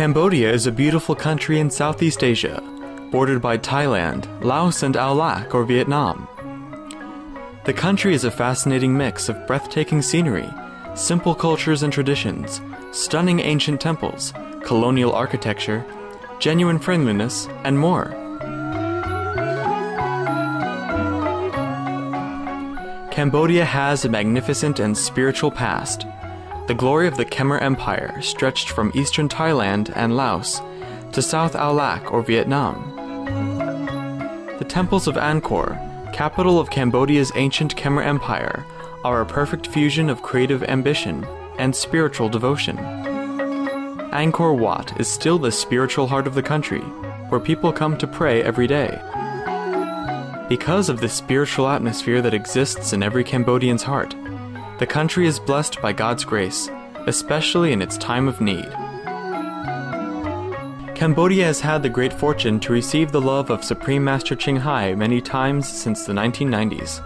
Cambodia is a beautiful country in Southeast Asia, bordered by Thailand, Laos, and Laos or Vietnam. The country is a fascinating mix of breathtaking scenery, simple cultures and traditions, stunning ancient temples, colonial architecture, genuine friendliness, and more. Cambodia has a magnificent and spiritual past. The glory of the Khmer Empire stretched from eastern Thailand and Laos to South Laos or Vietnam. The temples of Angkor, capital of Cambodia's ancient Khmer Empire, are a perfect fusion of creative ambition and spiritual devotion. Angkor Wat is still the spiritual heart of the country, where people come to pray every day. Because of the spiritual atmosphere that exists in every Cambodian's heart, the country is blessed by God's grace, especially in its time of need. Cambodia has had the great fortune to receive the love of Supreme Master CHINGHAI many times since the 1990s.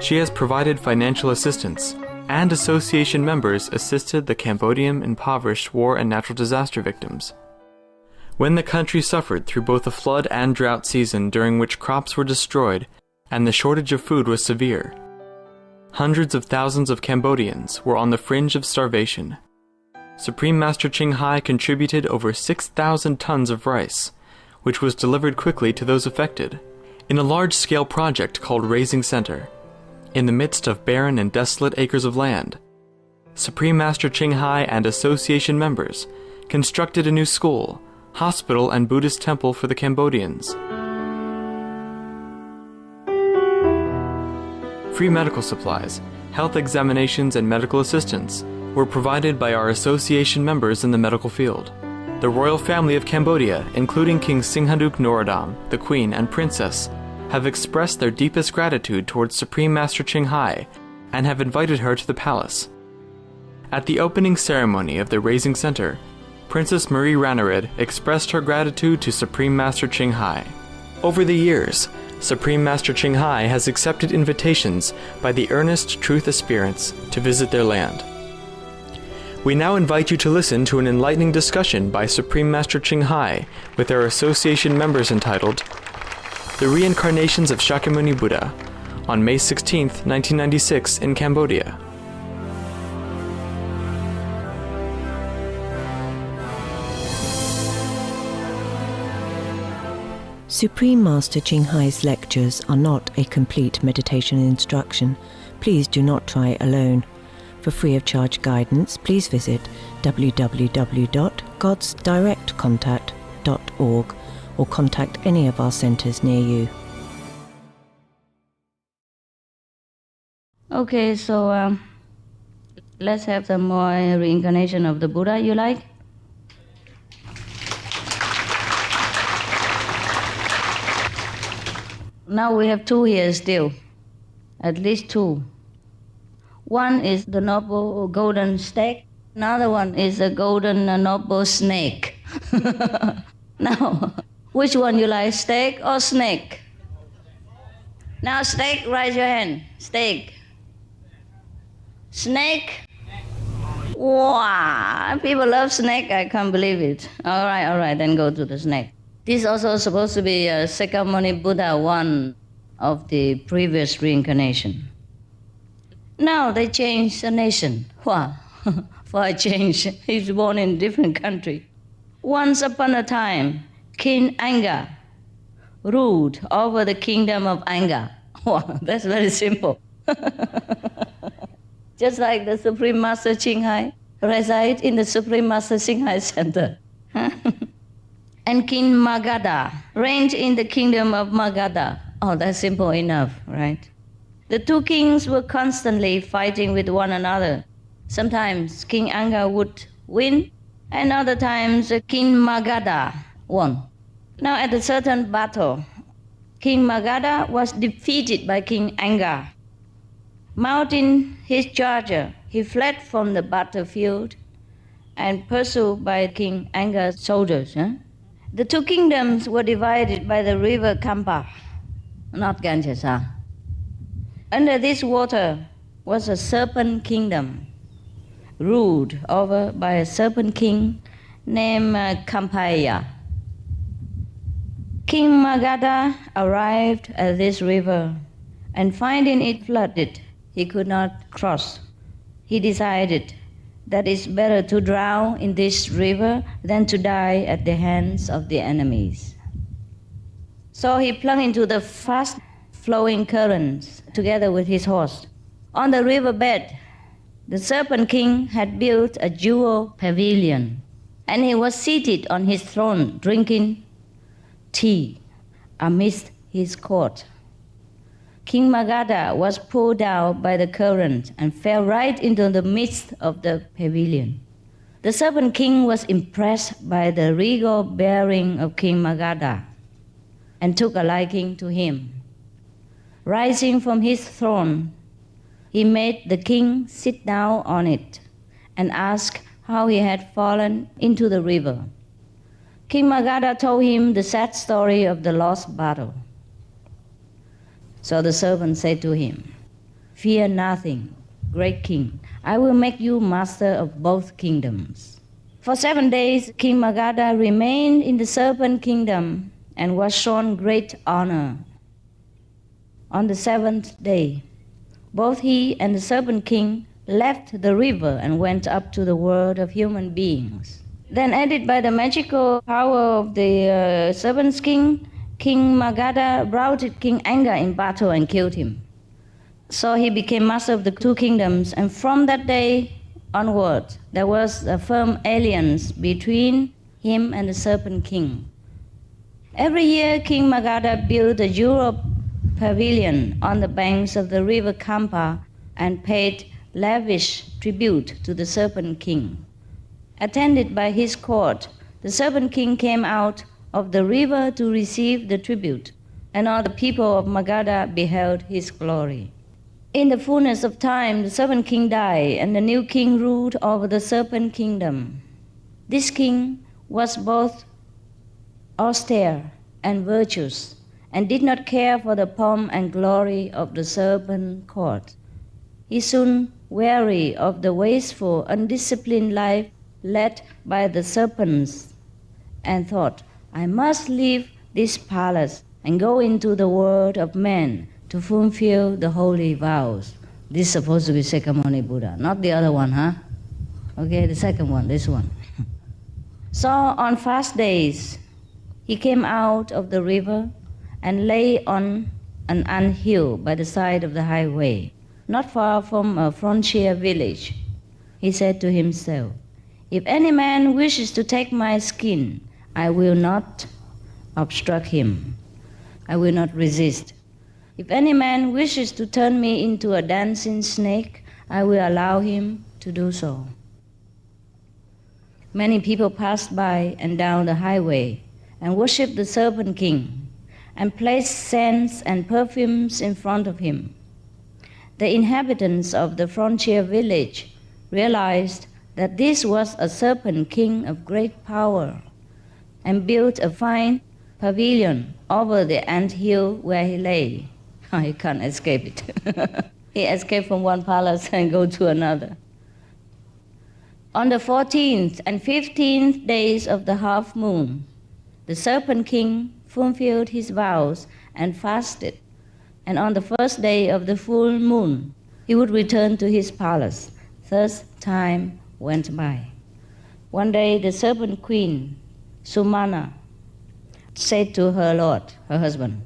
She has provided financial assistance, and association members assisted the Cambodian impoverished war and natural disaster victims. When the country suffered through both a flood and drought season during which crops were destroyed and the shortage of food was severe, hundreds of thousands of Cambodians were on the fringe of starvation. Supreme Master CHINGHAI contributed over 6,000 tons of rice, which was delivered quickly to those affected, in a large-scale project called Raising Center. In the midst of barren and desolate acres of land, Supreme Master CHINGHAI and association members constructed a new school, hospital, and Buddhist temple for the Cambodians. Free medical supplies, health examinations, and medical assistance were provided by our association members in the medical field. The royal family of Cambodia, including King Singhaduc Norodom, the Queen, and Princess, have expressed their deepest gratitude towards Supreme Master CHINGHAI and have invited her to the palace. At the opening ceremony of the Raising Center, Princess Marie Ranarid expressed her gratitude to Supreme Master CHINGHAI. Over the years, Supreme Master CHINGHAI has accepted invitations by the earnest truth aspirants to visit their land. We now invite you to listen to an enlightening discussion by Supreme Master CHINGHAI with our association members entitled The Reincarnations of Shakyamuni Buddha on May 16, 1996 in Cambodia. Supreme Master CHINGHAI's lectures are not a complete meditation instruction. Please do not try alone. For free of charge guidance, please visit www.godsdirectcontact.org or contact any of our centers near you. Okay, so let's have some more reincarnation of the Buddha, you like? Now we have two here still, at least two. One is the noble golden stag, another one is a golden noble snake. Now, which one you like, stag or snake? Now stag, raise your hand, stag. Snake? Wow, people love snake, I can't believe it. All right, then go to the snake. This is also supposed to be Sakyamuni Buddha, one of the previous reincarnation. Now they changed the nation. Wow, for a change, he's born in a different country. Once upon a time, King Anga ruled over the kingdom of Anga. Wow, that's very simple. Just like the Supreme Master CHINGHAI resides in the Supreme Master CHINGHAI Center. And King Magadha reigned in the kingdom of Magadha. Oh, that's simple enough, right? The two kings were constantly fighting with one another. Sometimes King Anga would win, and other times King Magadha won. Now at a certain battle, King Magadha was defeated by King Anga. Mounting his charger, he fled from the battlefield and pursued by King Anga's soldiers. The two kingdoms were divided by the river Kampa, not Ganges. Under this water was a serpent kingdom, ruled over by a serpent king named Kampaya. King Magadha arrived at this river, and finding it flooded, he could not cross. He decided that it's better to drown in this river than to die at the hands of the enemies. So he plunged into the fast-flowing currents together with his horse. On the riverbed, the Serpent King had built a jewel pavilion, and he was seated on his throne drinking tea amidst his court. King Magadha was pulled down by the current and fell right into the midst of the pavilion. The Serpent King was impressed by the regal bearing of King Magadha and took a liking to him. Rising from his throne, he made the king sit down on it and asked how he had fallen into the river. King Magadha told him the sad story of the lost battle. So the servant said to him, "Fear nothing, great king. I will make you master of both kingdoms." For 7 days, King Magadha remained in the serpent kingdom and was shown great honor. On the 7th day, both he and the serpent king left the river and went up to the world of human beings. Then, aided by the magical power of the serpent king, King Magadha routed King Anga in battle and killed him. So he became master of the two kingdoms, and from that day onward, there was a firm alliance between him and the serpent king. Every year, King Magadha built a jewel pavilion on the banks of the river Kampa and paid lavish tribute to the serpent king. Attended by his court, the serpent king came out of the river to receive the tribute, and all the people of Magadha beheld his glory. In the fullness of time, the serpent king died, and the new king ruled over the serpent kingdom. This king was both austere and virtuous, and did not care for the pomp and glory of the serpent court. He soon weary of the wasteful, undisciplined life led by the serpents, and thought, "I must leave this palace and go into the world of men to fulfill the holy vows." This is supposed to be Sakyamuni Buddha, not the other one, huh? Okay, the second one, this one. So on fast days, he came out of the river and lay on an anthill by the side of the highway, not far from a frontier village. He said to himself, "If any man wishes to take my skin, I will not obstruct him. I will not resist. If any man wishes to turn me into a dancing snake, I will allow him to do so." Many people passed by and down the highway and worshipped the serpent king and placed scents and perfumes in front of him. The inhabitants of the frontier village realized that this was a serpent king of great power, and built a fine pavilion over the anthill where he lay. He can't escape it. He escaped from one palace and go to another. On the 14th and 15th days of the half moon, the serpent king fulfilled his vows and fasted, and on the first day of the full moon, he would return to his palace. Thus time went by. One day the serpent queen, Sumana, said to her lord, her husband,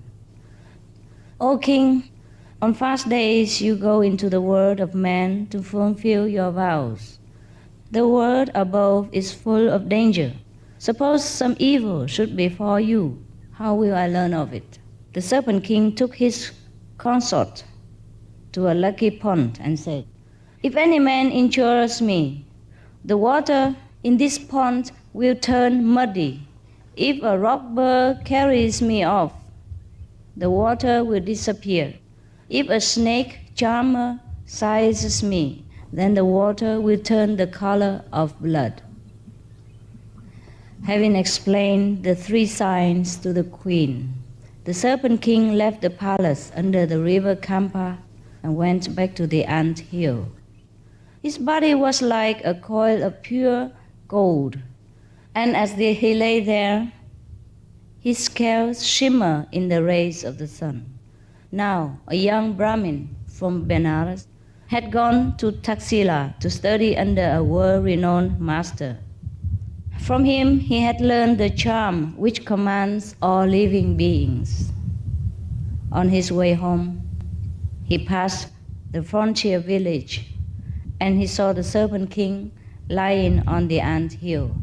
"O king, on fast days you go into the world of men to fulfill your vows. The world above is full of danger. Suppose some evil should befall you, how will I learn of it?" The serpent king took his consort to a lucky pond and said, "If any man injures me, the water in this pond will turn muddy. If a robber carries me off, the water will disappear. If a snake charmer seizes me, then the water will turn the color of blood." Having explained the 3 signs to the queen, the serpent king left the palace under the river Kampa and went back to the ant hill. His body was like a coil of pure gold, and as he lay there, his scales shimmer in the rays of the sun. Now, a young Brahmin from Benares had gone to Taxila to study under a world-renowned master. From him, he had learned the charm which commands all living beings. On his way home, he passed the frontier village, and he saw the Serpent King lying on the ant hill.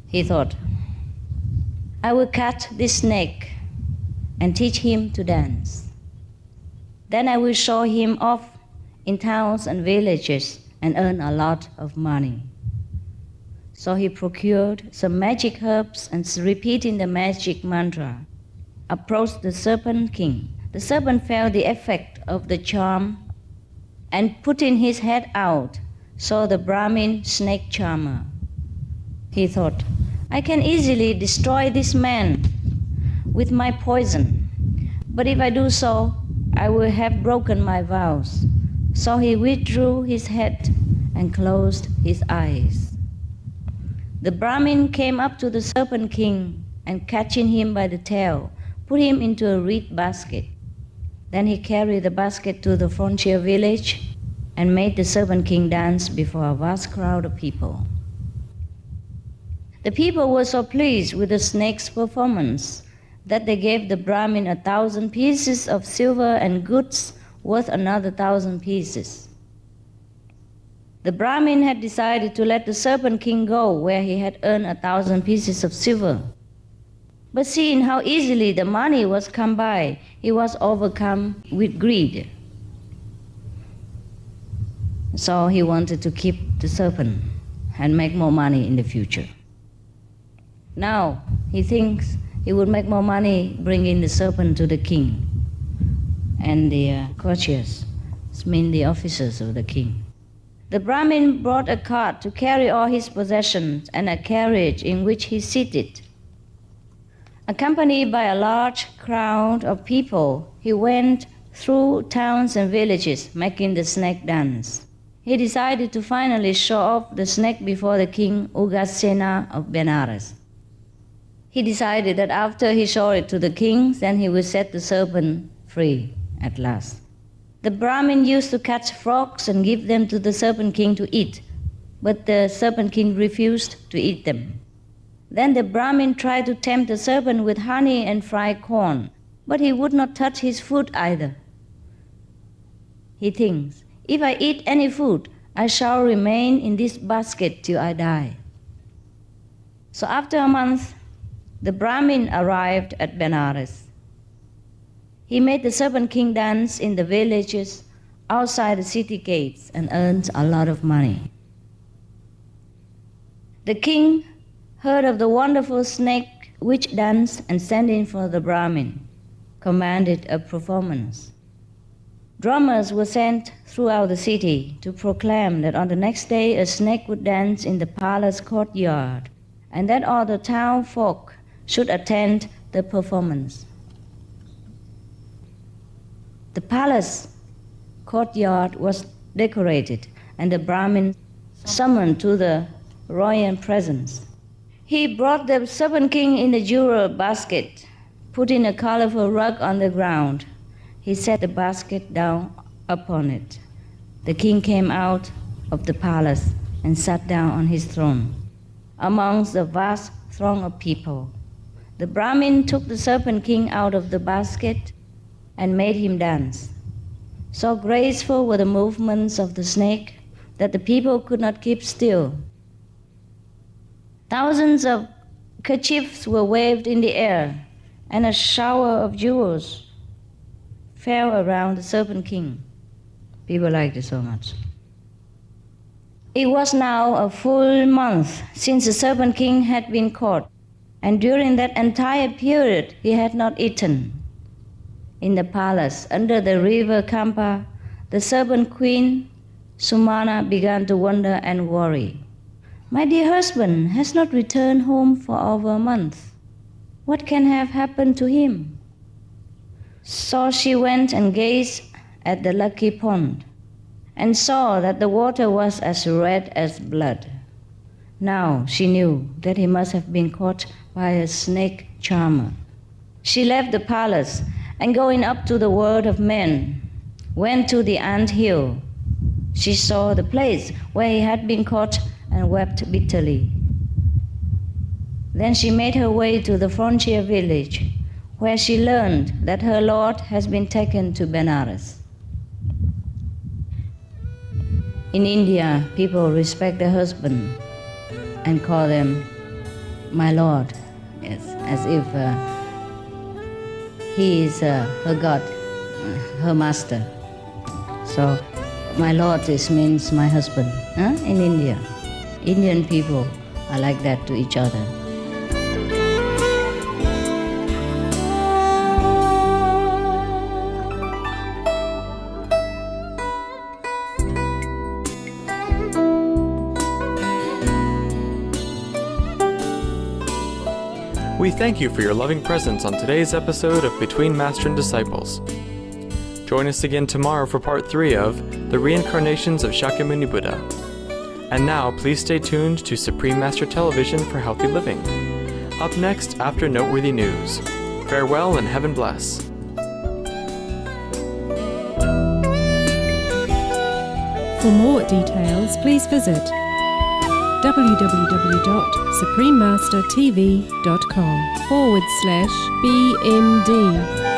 He thought, I will catch this snake and teach him to dance. Then I will show him off in towns and villages and earn a lot of money. So he procured some magic herbs and, repeating the magic mantra, approached the Serpent King. The serpent felt the effect of the charm and, putting his head out, saw the Brahmin snake charmer. He thought, I can easily destroy this man with my poison, but if I do so, I will have broken my vows. So he withdrew his head and closed his eyes. The Brahmin came up to the Serpent King and, catching him by the tail, put him into a reed basket. Then he carried the basket to the frontier village and made the Serpent King dance before a vast crowd of people. The people were so pleased with the snake's performance that they gave the Brahmin 1,000 pieces of silver and goods worth another 1,000 pieces. The Brahmin had decided to let the Serpent King go where he had earned 1,000 pieces of silver. But seeing how easily the money was come by, he was overcome with greed. So he wanted to keep the serpent and make more money in the future. Now he thinks he would make more money bringing the serpent to the king and the courtiers, mean the officers of the king. The Brahmin brought a cart to carry all his possessions and a carriage in which he seated. Accompanied by a large crowd of people, he went through towns and villages making the snake dance. He decided to finally show off the snake before the king Ugasena of Benares. He decided that after he showed it to the king, then he would set the serpent free at last. The Brahmin used to catch frogs and give them to the Serpent King to eat, but the Serpent King refused to eat them. Then the Brahmin tried to tempt the serpent with honey and fried corn, but he would not touch his food either. He thinks, if I eat any food, I shall remain in this basket till I die. So after a month, the Brahmin arrived at Benares. He made the Serpent King dance in the villages outside the city gates and earned a lot of money. The king heard of the wonderful snake which danced and sending for the Brahmin, commanded a performance. Drummers were sent throughout the city to proclaim that on the next day a snake would dance in the palace courtyard and that all the town folk should attend the performance. The palace courtyard was decorated and the Brahmin summoned to the royal presence. He brought the Serpent King in a jewel basket, putting a colorful rug on the ground. He set the basket down upon it. The king came out of the palace and sat down on his throne amongst the vast throng of people. The Brahmin took the Serpent King out of the basket and made him dance. So graceful were the movements of the snake that the people could not keep still. Thousands of kerchiefs were waved in the air, and a shower of jewels fell around the Serpent King. People liked it so much. It was now a full month since the Serpent King had been caught, and during that entire period he had not eaten. In the palace, under the river Kampa, the serpent queen, Sumana, began to wonder and worry. My dear husband has not returned home for over a month. What can have happened to him? So she went and gazed at the lucky pond, and saw that the water was as red as blood. Now she knew that he must have been caught by a snake charmer. She left the palace and, going up to the world of men, went to the ant hill. She saw the place where he had been caught and wept bitterly. Then she made her way to the frontier village, where she learned that her lord has been taken to Benares. In India, people respect their husband and call them my lord, yes, as if he is her god, her master. So my lord means my husband, in India. Indian people are like that to each other. We thank you for your loving presence on today's episode of Between Master and Disciples. Join us again tomorrow for part 3 of The Reincarnations of Shakyamuni Buddha. And now, please stay tuned to Supreme Master Television for healthy living. Up next, after noteworthy news. Farewell and heaven bless. For more details, please visit www.suprememastertv.com/BMD.